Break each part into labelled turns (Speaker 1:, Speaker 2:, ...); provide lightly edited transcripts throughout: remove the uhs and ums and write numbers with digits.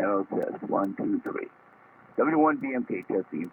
Speaker 1: Arrow test, 1, 2, 3. W1 BMK testing.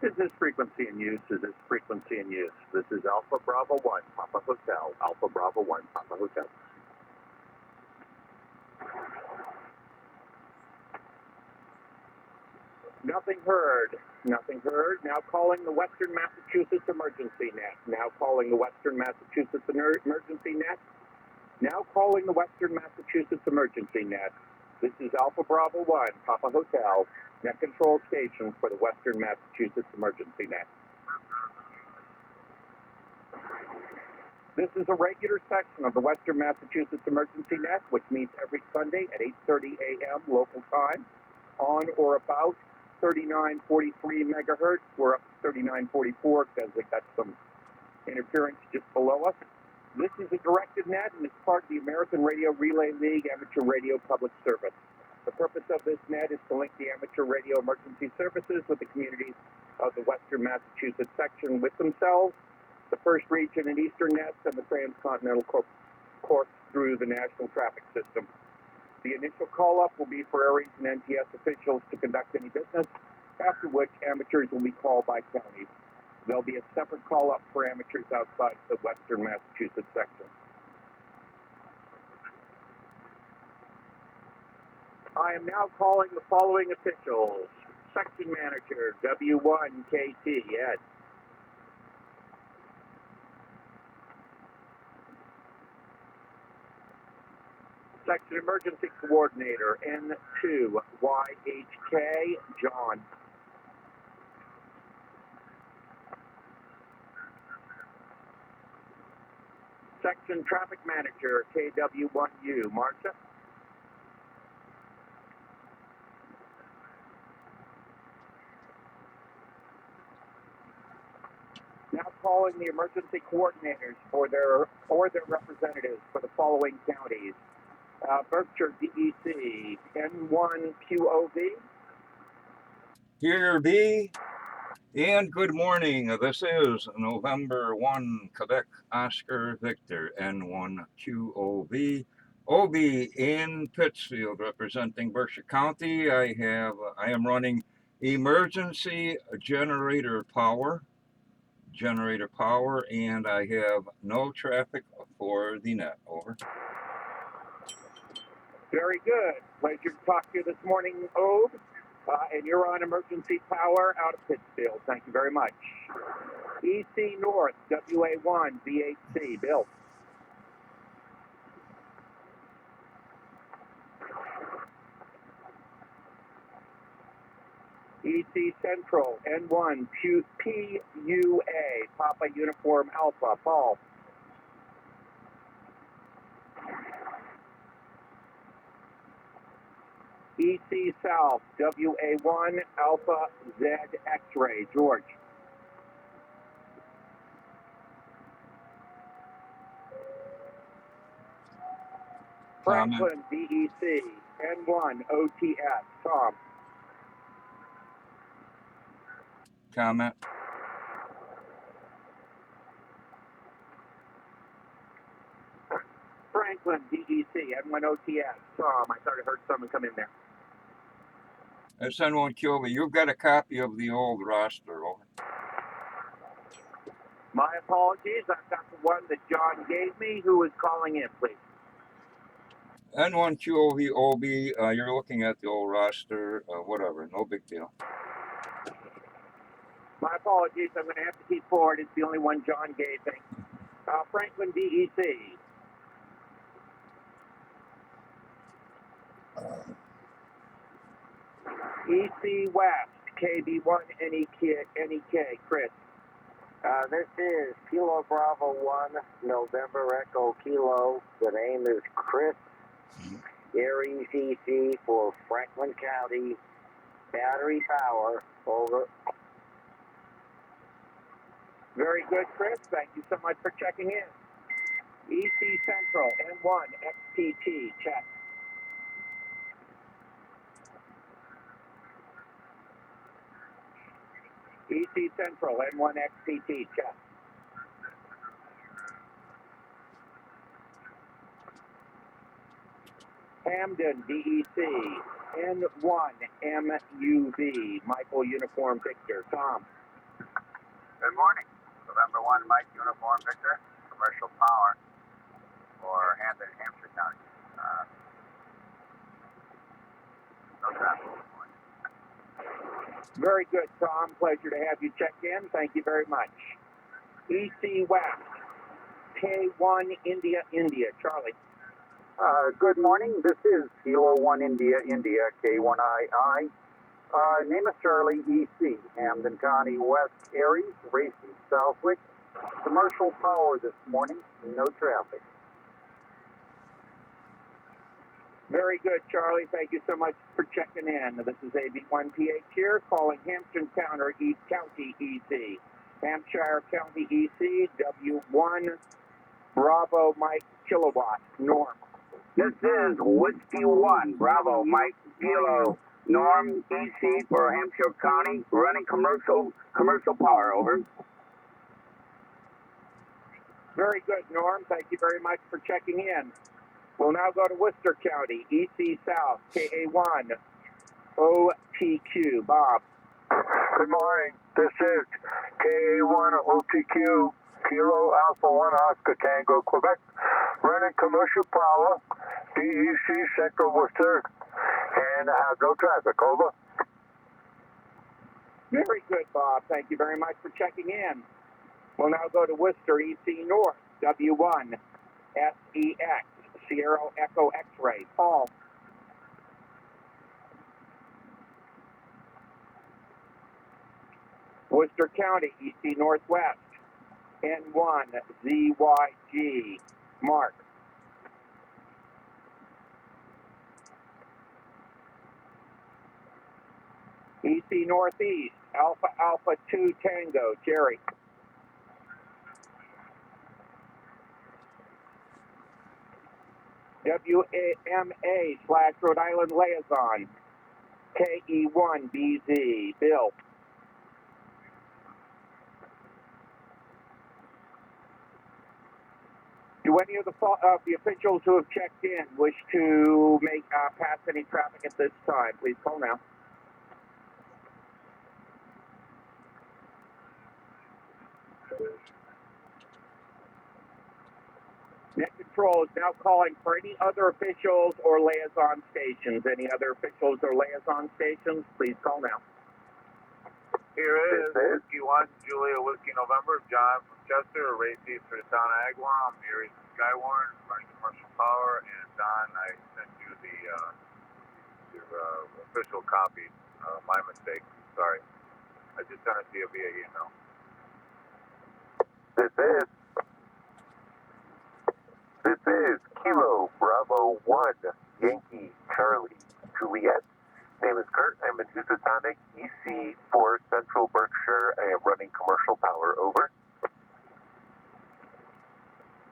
Speaker 2: Is this frequency in use? Is this frequency in use? This is Alpha Bravo 1, Papa Hotel. Alpha Bravo 1, Papa Hotel. Nothing heard. Nothing heard. Now calling the Western Massachusetts Emergency Net. Now calling the Western Massachusetts Emergency Net. Now calling the Western Massachusetts Emergency Net. This is Alpha Bravo 1, Papa Hotel. Net control station for the Western Massachusetts Emergency Net. This is a regular section of the Western Massachusetts Emergency Net, which meets every Sunday at 8:30 a.m. local time on or about 3943 megahertz. We're up to 3944 because we got some interference just below us. This is a directed net and it's part of the American Radio Relay League Amateur Radio Public Service. The purpose of this net is to link the amateur radio emergency services with the communities of the Western Massachusetts section with themselves, the first region and eastern nets, and the transcontinental course through the national traffic system. The initial call-up will be for areas and NTS officials to conduct any business, after which amateurs will be called by counties. There'll be a separate call-up for amateurs outside the Western Massachusetts section. I am now calling the following officials. Section Manager, W1KT, Ed. Section Emergency Coordinator, N2YHK, John. Section Traffic Manager, KW1U, Marcia. Now calling the emergency coordinators or their representatives for the following counties. Berkshire DEC, N1QOV.
Speaker 3: Here be, and good morning. This is November 1, Quebec, Oscar Victor, N1QOV. OB in Pittsfield, representing Berkshire County. I am running emergency generator power, and I have no traffic for the net. Over.
Speaker 2: Very good. Pleasure to talk to you this morning, Obe. And you're on emergency power out of Pittsfield. Thank you very much. EC North, WA1, VHC, Bill. EC Central, N1, PUA, Papa Uniform Alpha, Paul. EC South, WA1, Alpha Z X-Ray, George. Franklin, DEC, N1, OTS, Tom.
Speaker 3: Comment.
Speaker 2: Franklin, DEC, N1, OTS, Tom. I thought I heard someone come in there.
Speaker 3: That's N1QOV. You've got a copy of the old roster. Over.
Speaker 2: My apologies. I've got the one that John gave me. Who is calling in, please?
Speaker 3: N1QOV OB, you're looking at the old roster, whatever, no big deal.
Speaker 2: My apologies. I'm going to have to keep forward. It's the only one John gave me. Franklin, DEC. EC West, KB1, NEK, Chris.
Speaker 4: This is Kilo Bravo 1, November Echo Kilo. The name is Chris. Aries EC for Franklin County. Battery power, over.
Speaker 2: Very good, Chris. Thank you so much for checking in. EC Central, N1, XPT, check. EC Central, N1, XPT, check. Hamden, DEC, N1, MUV, Michael Uniform Victor, Tom.
Speaker 5: Good morning. November 1, Mike Uniform Victor, commercial power for Hamden, Hampshire County. No traffic this morning.
Speaker 2: Very good, Tom. Pleasure to have you check in. Thank you very much. EC West, K1 India, Charlie.
Speaker 5: Good morning. This is Kilo 1 India, K1II. Name is Charlie EC, Hamden County West Aries, Racing Southwick. Commercial power this morning, no traffic.
Speaker 2: Very good, Charlie. Thank you so much for checking in. This is AB1PH here, calling Hampshire County EC. Hampshire County EC, W1, Bravo Mike Kilowatt, Norm.
Speaker 1: This is Whiskey 1, Bravo Mike Kilo, Norm, EC for Hampshire County, running commercial power, over.
Speaker 2: Very good, Norm. Thank you very much for checking in. We'll now go to Worcester County, EC South, KA1, OTQ, Bob.
Speaker 4: Good morning. This is KA1 OTQ, Kilo Alpha 1 Oscar Tango, Quebec, running commercial power, DEC Central Worcester, and I have no traffic, over.
Speaker 2: Very good, Bob. Thank you very much for checking in. We'll now go to Worcester, EC North, W1, SEX, Sierra Echo X-ray. Paul. Worcester County, EC Northwest, N1 ZYG, Mark. EC Northeast, Alpha Alpha 2 Tango, Jerry. WMA/Rhode Island Liaison, KE1BZ, Bill. Do any of the officials who have checked in wish to make pass any traffic at this time? Please call now. Net Control is now calling for any other officials or liaison stations. Any other officials or liaison stations? Please call now.
Speaker 6: Here is Whiskey 1, Julia Whiskey November, John from Chester, Racy for the town of Agawam, Mary from Skywarn, running commercial power, and Don, I sent you your official copy. My mistake. Sorry. I just sent it to you via email.
Speaker 4: This is Kilo Bravo 1, Yankee Charlie Juliet. Name is Kurt. I'm in Housatonic, EC for Central Berkshire. I am running commercial power. Over.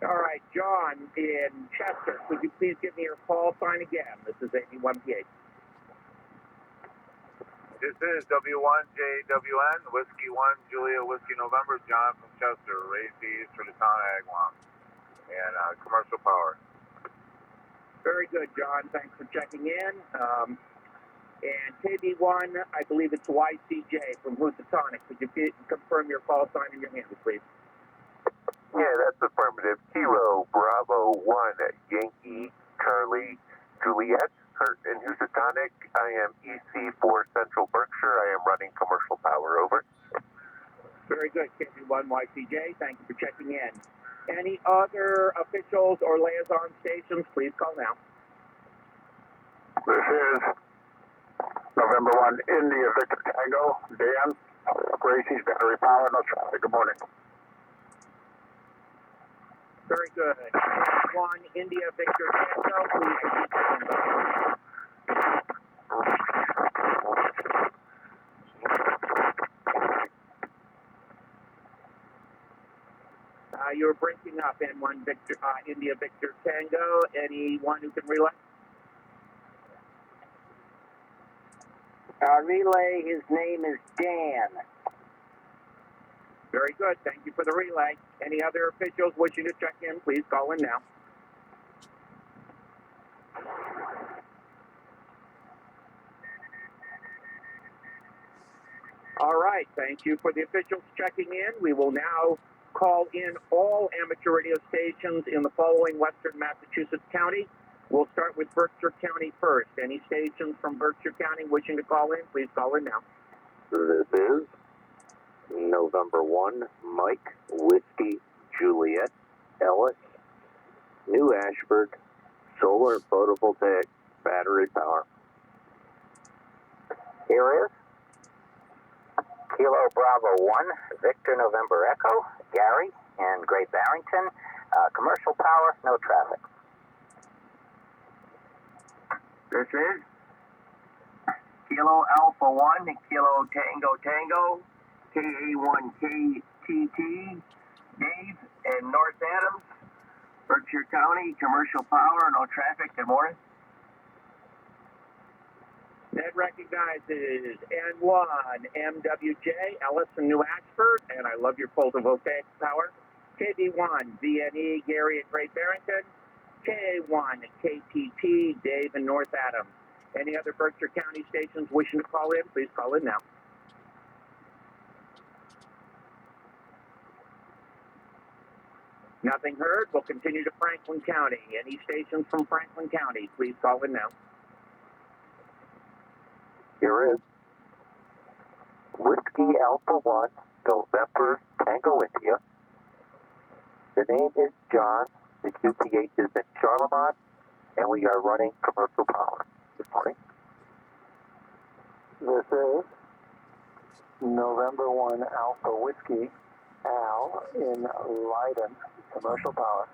Speaker 2: All right, John in Chester, could you please give me your call sign again? This is 81PH.
Speaker 6: This is W1JWN, Whiskey 1, Julia Whiskey November, John from Chester, Racy for the town of Agawam, and commercial power.
Speaker 2: Very good, John. Thanks for checking in. And KB1, I believe it's YCJ from Housatonic. Could you confirm your call sign in your hand, please?
Speaker 4: Yeah, that's affirmative. Kilo Bravo 1, Yankee Charlie Juliet. Kurt in Housatonic. I am EC for Central Berkshire. I am running commercial power. Over.
Speaker 2: Very good, KB1 YCJ. Thank you for checking in. Any other officials or liaison stations, please call now.
Speaker 5: This is November 1, India Victor Tango, Dan, Gracie's Battery Power, no traffic. Good morning.
Speaker 2: Very good. 1 India Victor Tango, please. You're breaking up, N1 Victor, India Victor Tango. Anyone who can relay?
Speaker 1: Relay, his name is Dan.
Speaker 2: Very good. Thank you for the relay. Any other officials wishing to check in, please call in now. All right. Thank you for the officials checking in. We will now call in all amateur radio stations in the following Western Massachusetts county. We'll start with Berkshire County first. Any stations from Berkshire County wishing to call in, please call in now.
Speaker 5: This is November 1, Mike Whiskey Juliet Ellis, New Ashford, solar photovoltaic battery power.
Speaker 1: Here is Kilo Bravo 1, Victor November Echo, Gary and Great Barrington. Commercial power, no traffic. This is Kilo Alpha 1, Kilo Tango Tango, KA1KTT, Dave and North Adams, Berkshire County, commercial power, no traffic. Good morning.
Speaker 2: That recognizes N1 MWJ, Ellison, New Ashford, and I love your photovoltaic power. KB1 VNE, Gary and Great Barrington. K1 KTT, Dave and North Adams. Any other Berkshire County stations wishing to call in, please call in now. Nothing heard. We'll continue to Franklin County. Any stations from Franklin County, please call in now.
Speaker 5: Here is Whiskey Alpha 1, November Tango India. The name is John. The QPH is in Charlemont, and we are running commercial power. Good morning. This is November 1 Alpha Whiskey, Al in Leiden, commercial power.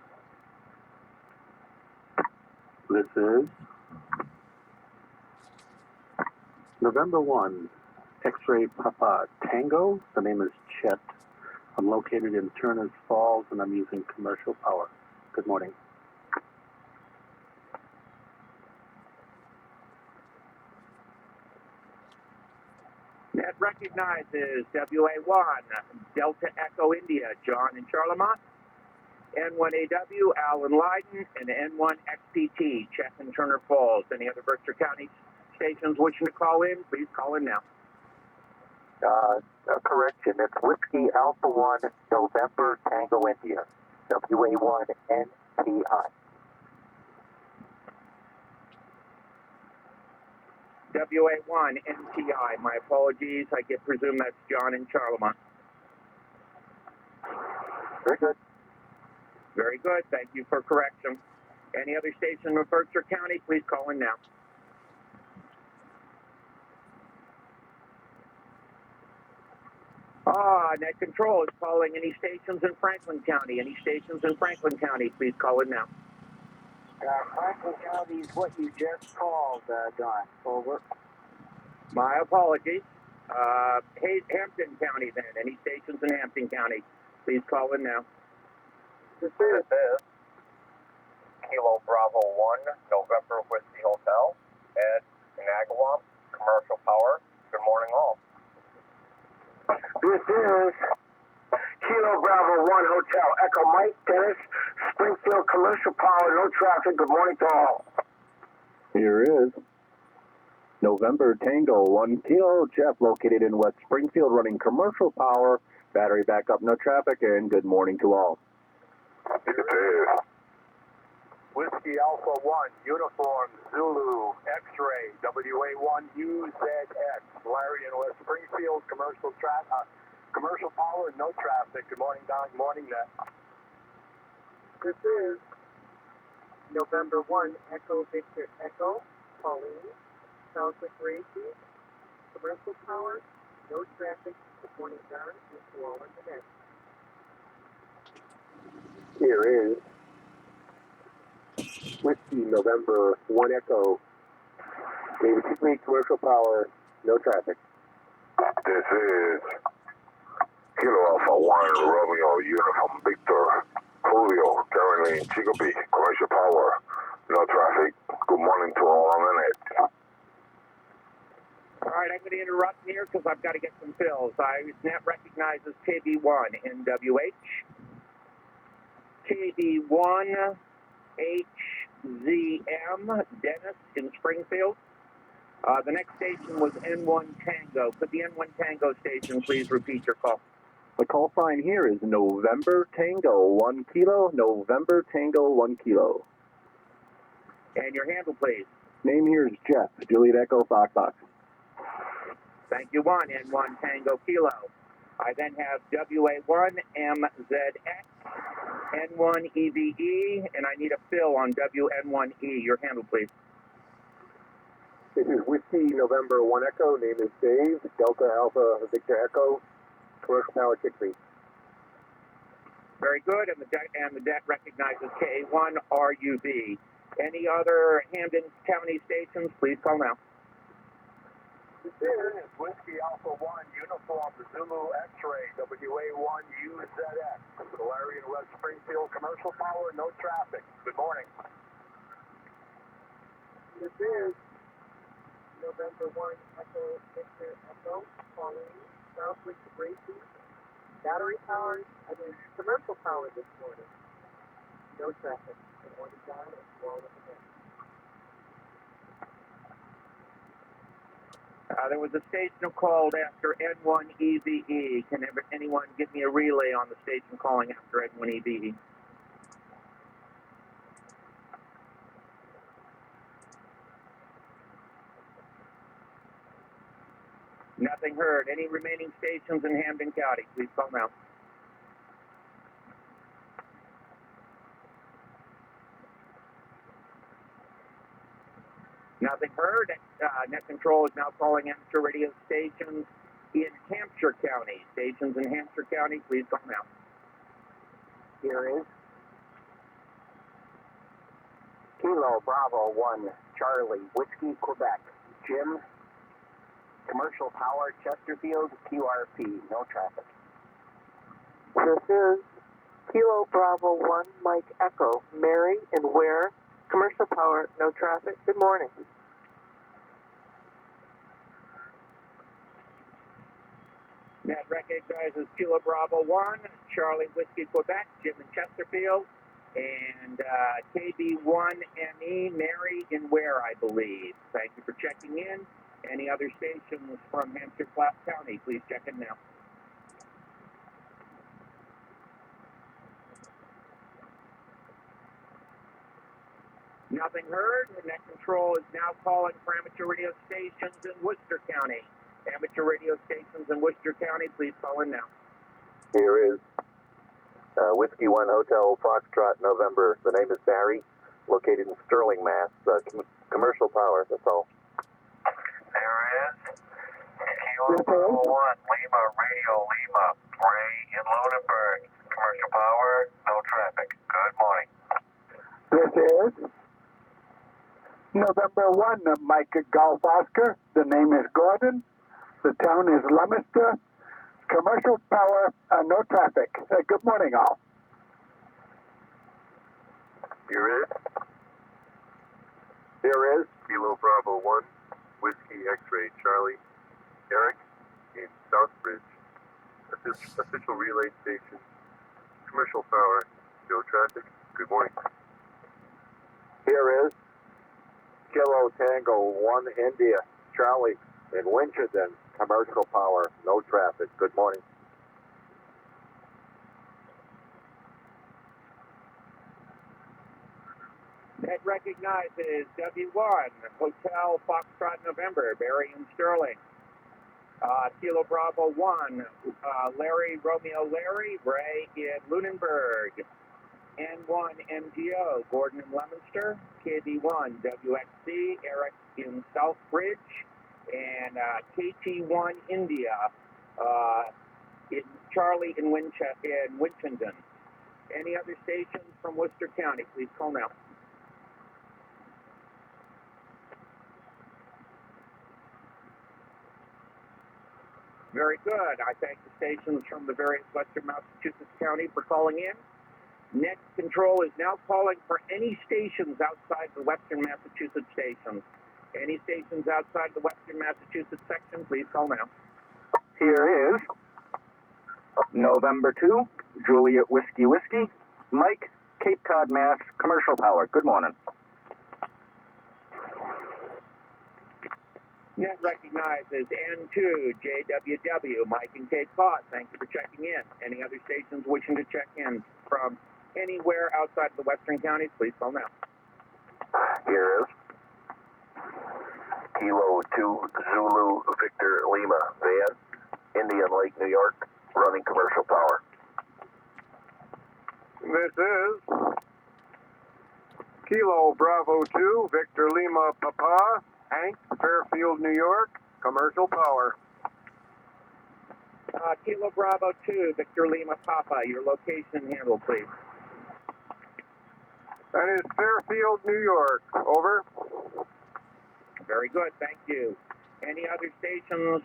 Speaker 7: This is November 1 X-Ray Papa Tango. The name is Chet. I'm located in Turner's Falls and I'm using commercial power. Good morning.
Speaker 2: Net recognizes WA1, Delta Echo India, John and Charlemont. N1AW, Allen Leiden, and N1XPT, Chet and Turner Falls. Any other Berkshire County stations wishing to call in, please call in now.
Speaker 5: Correction, it's Whiskey Alpha 1 November Tango India, WA1 NTI.
Speaker 2: WA1 NTI, my apologies, I presume that's John and Charlemont.
Speaker 5: Very good.
Speaker 2: Very good, thank you for correction. Any other station in Berkshire County, please call in now. Net Control is calling any stations in Franklin County. Any stations in Franklin County, please call in now.
Speaker 5: Franklin County is what you just called, Don. Over.
Speaker 2: My apologies. Hampton County then. Any stations in Hampton County, please call in now.
Speaker 5: This is
Speaker 8: Kilo Bravo 1, November Whiskey Hotel, Ed in Agawam, commercial power. Good morning all.
Speaker 1: This is Kilo Bravo 1 Hotel, Echo Mike, Dennis, Springfield Commercial Power, no traffic. Good morning to all.
Speaker 7: Here is November Tango 1 Kilo, Jeff, located in West Springfield, running commercial power, battery backup, no traffic, and good morning to all.
Speaker 4: It is Whiskey Alpha 1, Uniform Zulu, X-Ray, WA1 UZX, Larry in West Springfield, commercial power, no traffic. Good morning, Don. Good morning, Net.
Speaker 5: This is November 1 Echo Victor Echo, Pauline, Southwick Racing, commercial power, no traffic. Good morning, Don, and to all on the net.
Speaker 7: Here is Whiskey November 1 Echo, David Tiffany, commercial power, no traffic.
Speaker 4: This is Kilo Alpha 1, Romeo, Uniform Victor, Julio, Caroline, Chicopee, commercial power, no traffic. Good morning to all on the net.
Speaker 2: All right, I'm going to interrupt here because I've got to get some fills. Net recognizes KB1 NWH, KB1 HZM, Dennis in Springfield. The next station was N1 Tango. Could the N1 Tango station please repeat your call?
Speaker 7: The call sign here is November Tango 1 Kilo, November Tango 1 Kilo.
Speaker 2: And your handle, please.
Speaker 7: Name here is Jeff, Juliet Echo, Fox.
Speaker 2: Thank you, N1 Tango Kilo. I then have WA1 MZX, N1 EVE, and I need a fill on WN1E. Your handle, please.
Speaker 7: This is Whiskey November 1 Echo, name is Dave, Delta Alpha Victor Echo, commercial power 6
Speaker 2: Very good, and the deck recognizes K1 RUV. Any other Hampden County stations, please call now.
Speaker 4: This is Whiskey Alpha 1, Uniform Zulu X-Ray, WA1 UZX, Larry in West Springfield, commercial power, no traffic. Good morning.
Speaker 5: This is November 1 Echo Victor Echo, Pauline, Southwick Racing, battery powered, commercial power this morning. No traffic. Good morning, John, and to all of the men.
Speaker 2: There was a station called after N1 EVE. Can anyone give me a relay on the station calling after N1 EVE? Nothing heard. Any remaining stations in Hampden County, please call now. Nothing heard. Net Control is now calling amateur radio stations in Hampshire County. Stations in Hampshire County, please call now.
Speaker 5: Here is Kilo Bravo 1 Charlie Whiskey Quebec. Jim, Commercial Power Chesterfield QRP, no traffic.
Speaker 9: This is Kilo Bravo 1 Mike Echo, Mary and Ware, Commercial Power, no traffic. Good morning.
Speaker 2: Net recognizes Kilo Bravo 1, Charlie Whiskey Quebec, Jim in Chesterfield, and KB1ME, Mary and Ware, I believe. Thank you for checking in. Any other stations from Hampshire Platte County, please check in now. Nothing heard. Net Control is now calling for amateur radio stations in Worcester County. Amateur radio stations in Worcester County, please call in now.
Speaker 7: Here is Whiskey 1 Hotel Foxtrot, November. The name is Barry, located in Sterling, Mass. Commercial Power, that's all.
Speaker 6: There is Kilo Bravo 1, Lima, Radio Lima, Ray in Lunenburg. Commercial Power, no traffic. Good morning.
Speaker 4: This is November 1, Mike Golf Oscar. The name is Gordon. The town is Leominster. Commercial Power, no traffic. Good morning, all.
Speaker 7: Here is Kilo Bravo 1, Whiskey X-Ray Charlie, Eric in Southbridge. Official relay station, Commercial Power, no traffic. Good morning. Here is Kilo Tango 1 India, Charlie in Winchendon, Commercial Power, no traffic. Good morning.
Speaker 2: Net recognizes W1, Hotel Foxtrot November, Barry and Sterling. Kilo Bravo 1, Larry Romeo Larry, Ray in Lunenburg. N1 MGO, Gordon in Leominster. KB1 WXC, Eric in Southbridge. And KT1 India, in Charlie in Winchendon. Any other stations from Worcester County, please call now. Very good. I thank the stations from the various Western Massachusetts county for calling in. Net Control is now calling for any stations outside the Western Massachusetts stations. Any stations outside the Western Massachusetts section, please call now.
Speaker 5: Here is November 2, Juliet Whiskey Whiskey, Mike, Cape Cod, Mass, Commercial Power. Good morning.
Speaker 2: Net recognizes N2, JWW, Mike and Cape Cod. Thank you for checking in. Any other stations wishing to check in from anywhere outside the Western counties, please call now.
Speaker 7: Here is Kilo 2 Zulu Victor Lima Van, Indian Lake, New York, running Commercial Power.
Speaker 4: This is Kilo Bravo 2, Victor Lima Papa, Hank, Fairfield, New York, Commercial Power.
Speaker 2: Kilo Bravo 2, Victor Lima Papa, your location handle, please.
Speaker 4: That is Fairfield, New York. Over.
Speaker 2: Very good, thank you. Any other stations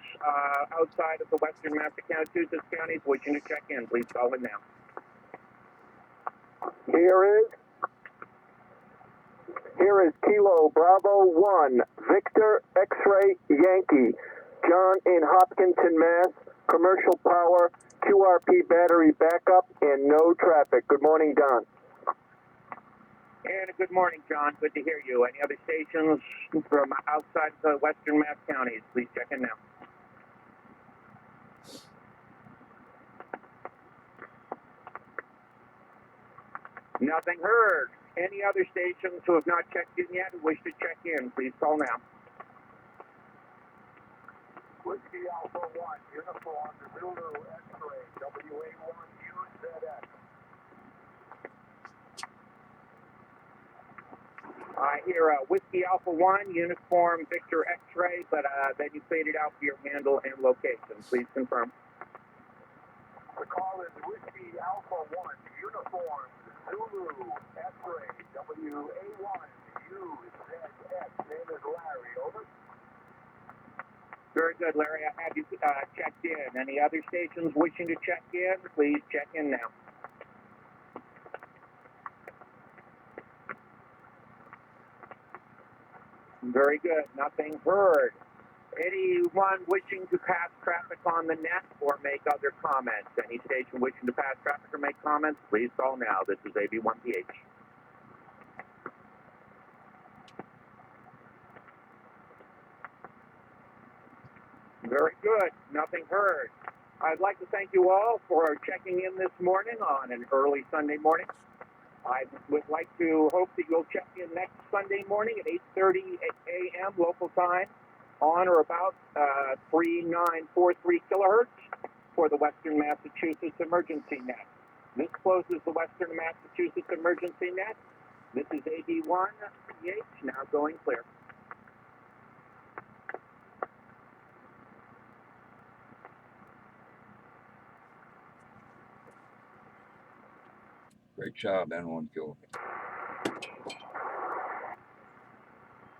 Speaker 2: outside of the Western Massachusetts counties wishing to check in, please call in now.
Speaker 5: Here is Kilo Bravo 1, Victor X-Ray Yankee, John in Hopkinton, Mass, Commercial Power, QRP battery backup, and no traffic. Good morning, Don.
Speaker 2: And good morning, John. Good to hear you. Any other stations from outside the Western Mass counties, please check in now. Nothing heard. Any other stations who have not checked in yet who wish to check in, please call now.
Speaker 4: Whiskey Alpha 1, Uniform Zulu X-Ray, WA1UZX.
Speaker 2: I hear Whiskey Alpha 1, Uniform Victor X-Ray, but then you faded out for your handle and location. Please confirm.
Speaker 4: The call is Whiskey Alpha 1, Uniform Zulu X-Ray, WA1, UZX. Name is Larry, over.
Speaker 2: Very good, Larry. I have you checked in. Any other stations wishing to check in, please check in now. Very good. Nothing heard. Anyone wishing to pass traffic on the net or make other comments? Any station wishing to pass traffic or make comments, please call now. This is AB1PH. Very good. Nothing heard. I'd like to thank you all for checking in this morning on an early Sunday morning. I would like to hope that you'll check in next Sunday morning at 8:30 a.m. local time on or about 3943 kilohertz for the Western Massachusetts Emergency Net. This closes the Western Massachusetts Emergency Net. This is AB1PH, now going clear.
Speaker 3: Great job, N1 Kilo.